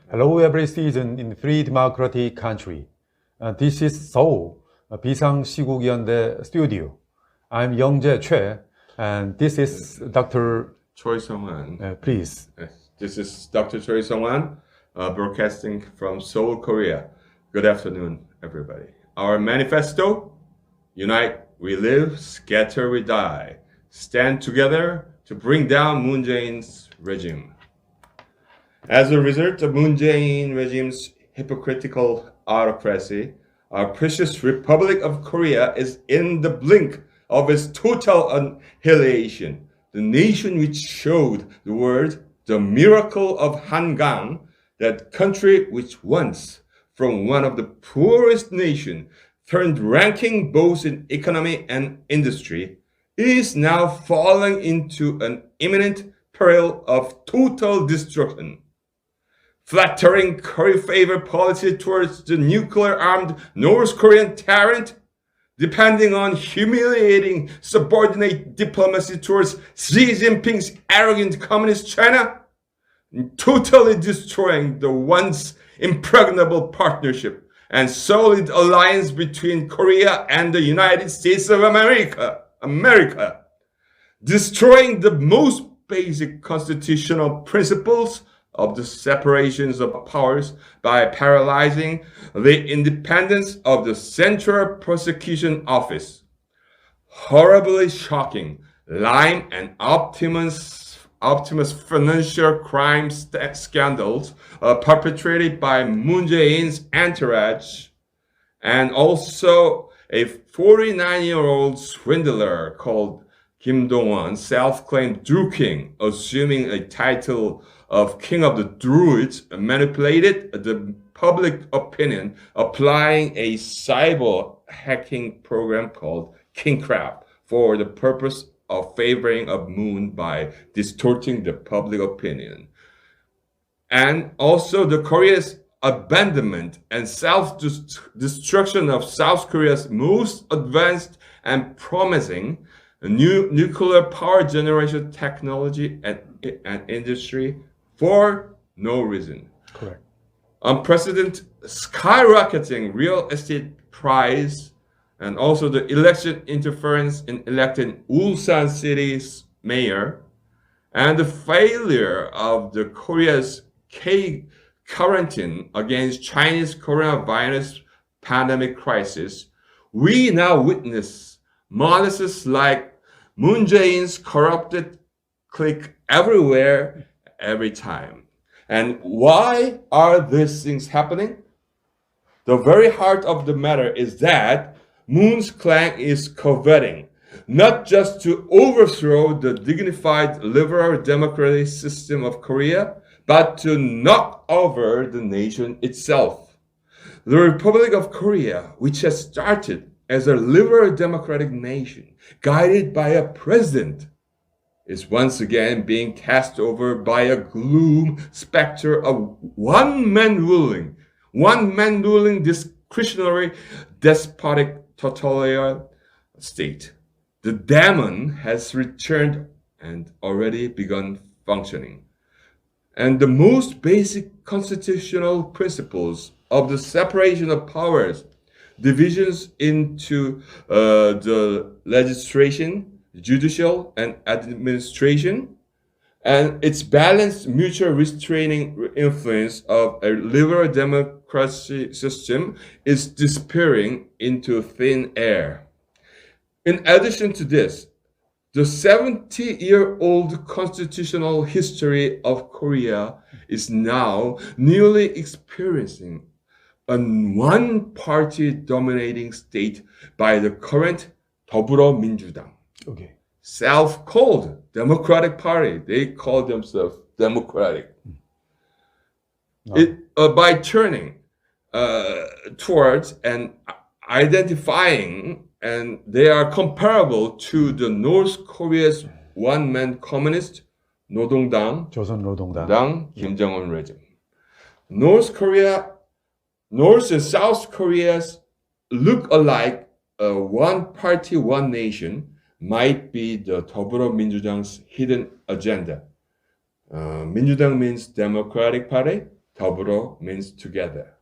Hello every season in free democratic country. This is Seoul, 비상시국연대 studio. I'm Youngjae Choi, and this is Dr. Choi Sung-han. Please. This is Dr. Choi Sung-han, broadcasting from Seoul, Korea. Good afternoon, everybody. Our manifesto: Unite, we live; scatter, we die. Stand together to bring down Moon Jae-in's regime. As a result of Moon Jae-in regime's hypocritical autocracy, our precious Republic of Korea is in the blink of its total annihilation. The nation which showed the world the miracle of Hangang, that country which once, from one of the poorest nations, turned ranking both in economy and industry, is now falling into an imminent peril of total destruction. Flattering Korea favor policy towards the nuclear-armed North Korean tyrant, depending on humiliating subordinate diplomacy towards Xi Jinping's arrogant communist China, totally destroying the once impregnable partnership and solid alliance between Korea and the United States of America, destroying the most basic constitutional principles of the separations of powers by paralyzing the independence of the Central Prosecution Office. Horribly shocking, lying and Optimus financial crime scandals perpetrated by Moon Jae-in's entourage, and also a 49-year-old swindler called Kim Dong-won, self-claimed Drew King, assuming a title of King of the Druids, manipulated the public opinion, applying a cyber hacking program called King Crab for the purpose of favoring of Moon by distorting the public opinion. And also the Korea's abandonment and self-destruction of South Korea's most advanced and promising new nuclear power generation technology and industry for no reason. Correct. Unprecedented skyrocketing real estate price, and also the election interference in electing Ulsan city's mayor, and the failure of the Korea's quarantine against Chinese coronavirus pandemic crisis, we now witness models like Moon Jae-in's corrupted clique everywhere, every time. And why are these things happening? The very heart of the matter is that Moon's clan is coveting, not just to overthrow the dignified liberal democratic system of Korea, but to knock over the nation itself. The Republic of Korea, which has started as a liberal democratic nation, guided by a president, is once again being cast over by a gloom specter of one man ruling discretionary, despotic, totalitarian state. The demon has returned and already begun functioning. And the most basic constitutional principles of the separation of powers, divisions into the legislation, judicial, and administration, and its balanced mutual restraining influence of a liberal democracy system is disappearing into thin air. In addition to this, the 70-year-old constitutional history of Korea is now newly experiencing a one-party dominating state by the current 더불어민주당. Okay. Self-called Democratic Party. They call themselves Democratic. By turning towards and identifying, and they are comparable to the North Korea's one-man communist 노동당, 조선노동당, Kim Jong-un regime. North and South Korea's look alike, one party, one nation, might be the 더불어민주당's hidden agenda. 민주당 means Democratic Party, 더불어 means together.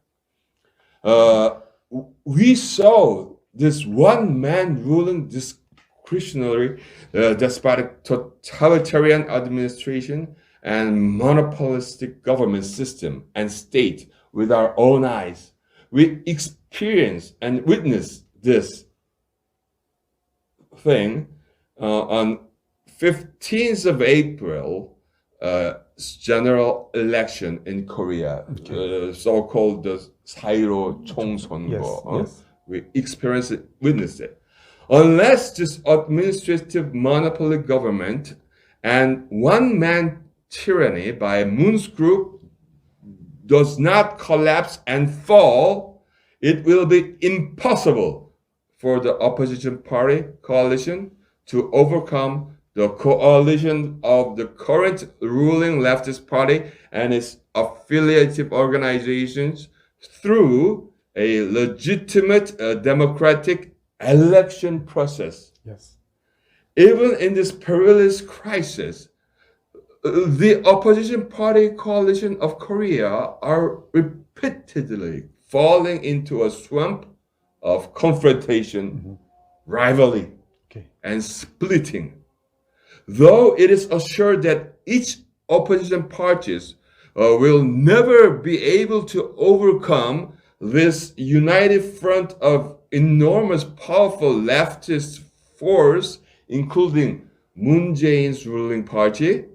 We saw this one man ruling discretionary, despotic, totalitarian administration and monopolistic government system and state with our own eyes. We experienced and witnessed this thing on 15th of April, general election in Korea, so-called the 4.15 총선거. Yes. We experienced it, witnessed it. Unless this administrative monopoly government and one-man tyranny by Moon's group does not collapse and fall, it will be impossible for the opposition party coalition to overcome the coalition of the current ruling leftist party and its affiliative organizations through a legitimate democratic election process. Yes. Even in this perilous crisis, the opposition party coalition of Korea are repeatedly falling into a swamp of confrontation, rivalry, and splitting. Though it is assured that each opposition parties will never be able to overcome this united front of enormous powerful leftist force, including Moon Jae-in's ruling party,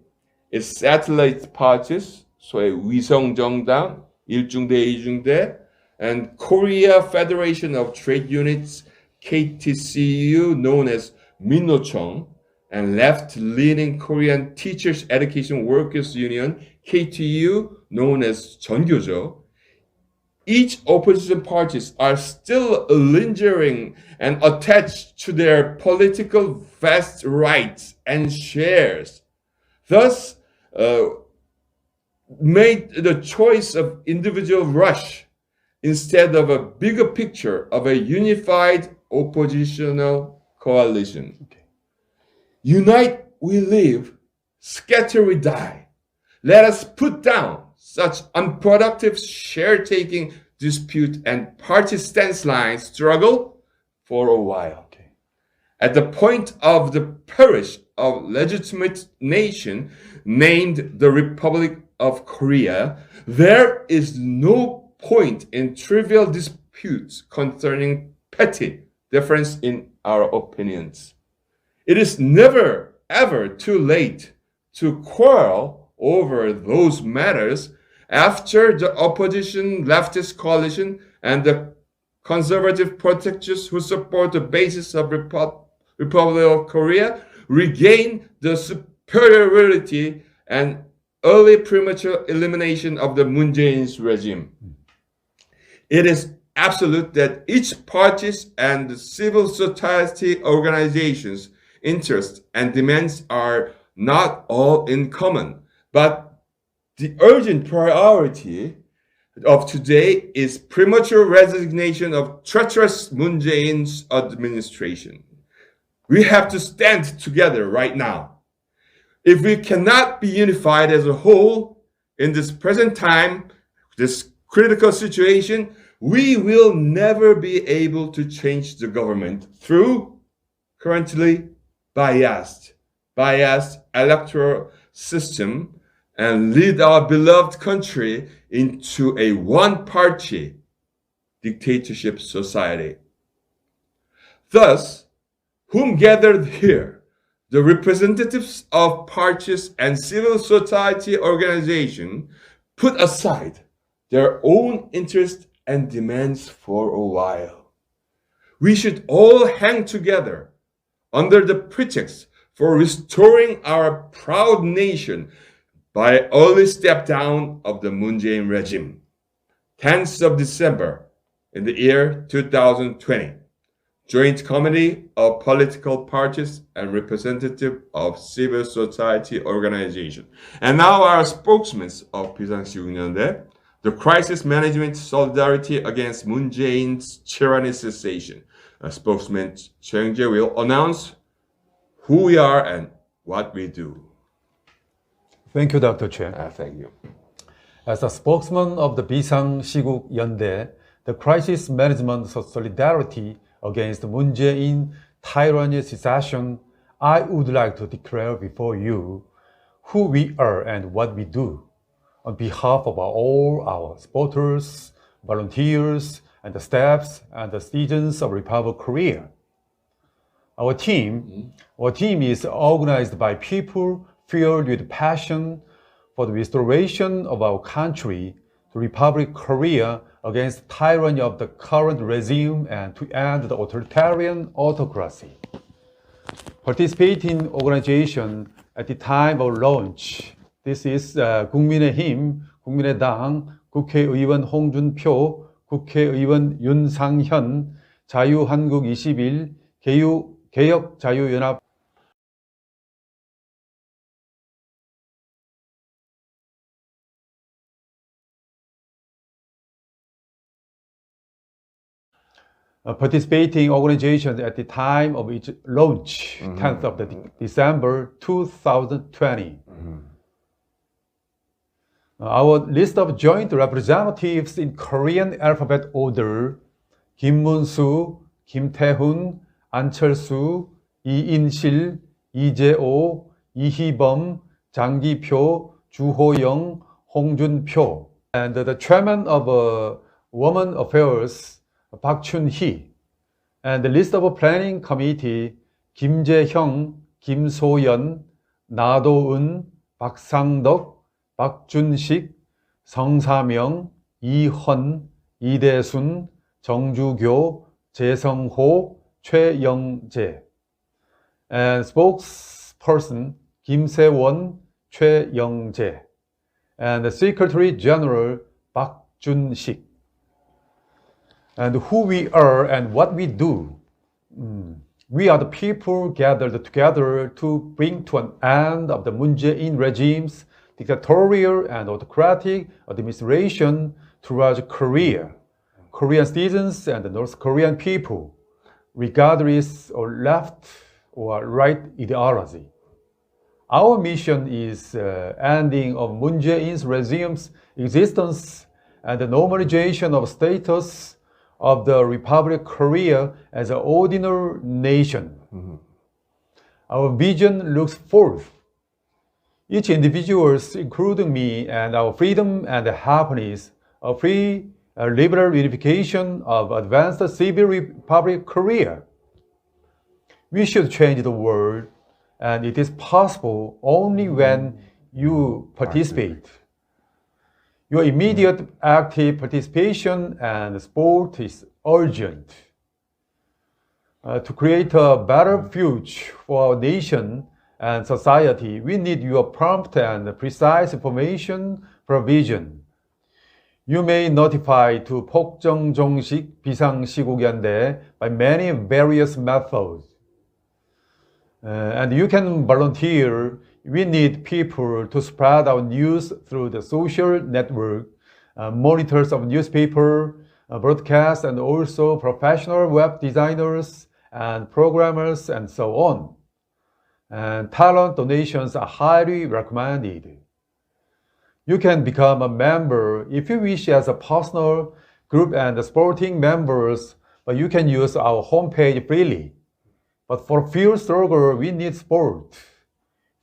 its satellite parties, 소위 위성정당, 일중대, 이중대, and Korea Federation of Trade Units, KTCU, known as Minnocheong, and left-leaning Korean Teachers Education Workers Union, KTU, known as 전교조. Each opposition parties are still lingering and attached to their political vest rights and shares. Thus, made the choice of individual rush instead of a bigger picture of a unified oppositional coalition. Unite we live, scatter we die. Let us put down such unproductive share-taking dispute and party stance line struggle for a while. At the point of the perish of legitimate nation named the Republic of Korea, there is no point in trivial disputes concerning petty difference in our opinions. It is never, ever too late to quarrel over those matters after the opposition leftist coalition and the conservative protectors who support the basis of Republic of Korea regain the superiority and early premature elimination of the Moon Jae-in's regime. It is absolute that each party's and the civil society organizations' interests and demands are not all in common, but the urgent priority of today is premature resignation of treacherous Moon Jae-in's administration. We have to stand together right now. If we cannot be unified as a whole in this present time, this critical situation, we will never be able to change the government through currently biased electoral system and lead our beloved country into a one-party dictatorship society. Thus, whom gathered here, the representatives of parties and civil society organizations put aside their own interests and demands for a while. We should all hang together under the pretext for restoring our proud nation by early step down of the Moon Jae-in regime. 10th of December in the year 2020. Joint Committee of Political Parties and Representative of Civil Society Organization. And now our spokesmen of 비상시국연대, the Crisis Management Solidarity Against Moon Jae-in's Tyranny Cessation. Spokesman Choi Young-jae will announce who we are and what we do. Thank you, Dr. Choi. Thank you. As a spokesman of the 비상시국연대, the Crisis Management Solidarity Against Moon Jae-in Tyranny Secession, I would like to declare before you who we are and what we do. On behalf of all our supporters, volunteers, and the staffs and the citizens of Republic of Korea. Our team is organized by people filled with passion for the restoration of our country, the Republic of Korea, against tyranny of the current regime and to end the authoritarian autocracy. Participating organization at the time of launch. This is 국민의힘, 국민의당, 국회의원 홍준표, 국회의원 윤상현, 자유한국 21, 개혁자유연합. Participating organizations at the time of its launch, 10th of December 2020. Our list of joint representatives in Korean alphabet order: 김문수, 김태훈, 안철수, 이인실, 이재호, 이희범, 장기표, 주호영, 홍준표. And the chairman of Women Affairs, Park Chun-hee, and the list of planning committee: 김재형, 김소연, 나도은, 박상덕, 박준식, 성사명, 이헌, 이대순, 정주교, 재성호, 최영재, and spokesperson: 김세원, 최영재, and the Secretary General 박준식. And who we are and what we do. We are the people gathered together to bring to an end of the Moon Jae-in regime's dictatorial and autocratic administration throughout Korea, Korean citizens and the North Korean people, regardless of left or right ideology. Our mission is ending of Moon Jae-in's regime's existence and the normalization of status of the Republic of Korea as an ordinary nation. Our vision looks forth. Each individual, including me, and our freedom and happiness, a free, liberal unification of advanced civil Republic of Korea. We should change the world, and it is possible only when you participate. Your immediate active participation and support is urgent. To create a better future for our nation and society, we need your prompt and precise information provision. You may notify to 폭정종식 비상시국연대 by many various methods. And you can volunteer. We need people to spread our news through the social network, monitors of newspaper, broadcast, and also professional web designers and programmers and so on. And talent donations are highly recommended. You can become a member if you wish as a personal, group, and sporting members, but you can use our homepage freely. But for field struggle, we need support.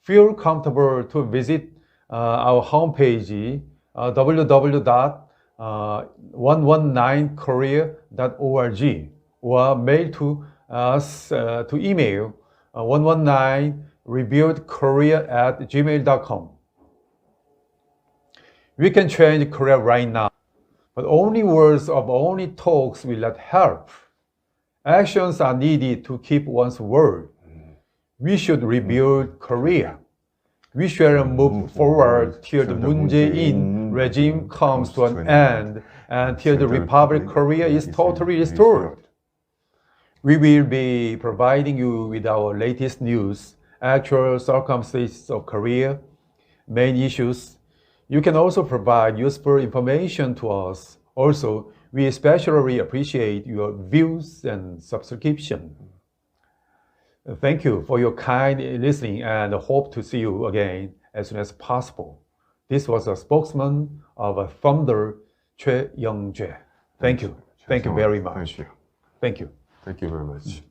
Feel comfortable to visit our homepage, www.119korea.org, or mail to us to email 119rebuildkorea@gmail.com. We can change Korea right now, but only words or only talks will not help. Actions are needed to keep one's word. We should rebuild Korea. We shall move forward till the Moon Jae-in regime comes to an end and till the Republic of Korea is totally restored. We will be providing you with our latest news, actual circumstances of Korea, main issues. You can also provide useful information to us. Also, we especially appreciate your views and subscription. Thank you for your kind listening and hope to see you again as soon as possible. This was a spokesman of a Thunder, 최영재. Thank you. Thank you very much. Thank you. Thank you. Thank you very much.